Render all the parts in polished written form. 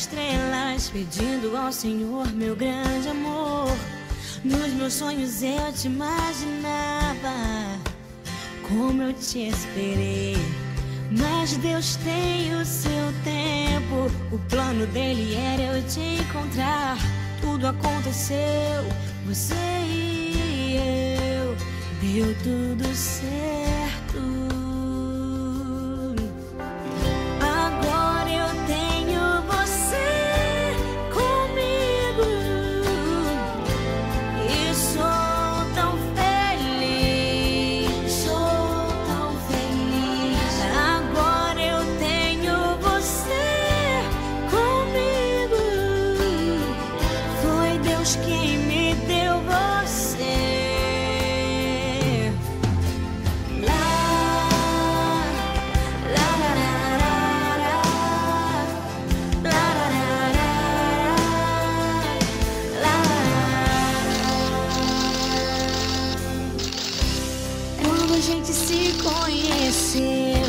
estrelas, pedindo ao Senhor meu grande amor. Nos meus sonhos eu te imaginava, como eu te esperei. Mas Deus tem o seu tempo, o plano dele era eu te encontrar. Tudo aconteceu, você e eu, deu tudo certo. Agora eu tenho você comigo e sou tão feliz, sou tão feliz. Agora eu tenho você comigo, foi Deus quem me deu você. Quando a gente se conheceu,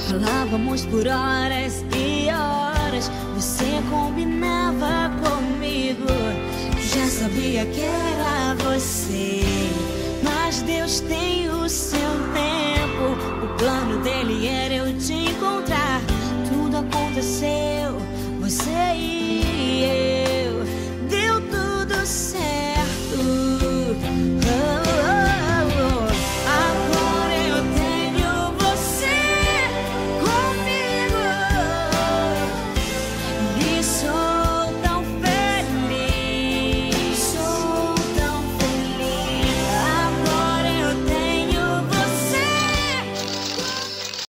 falávamos por horas e horas. Você combinava comigo, já sabia que era você. Mas Deus tem o seu tempo, o plano dele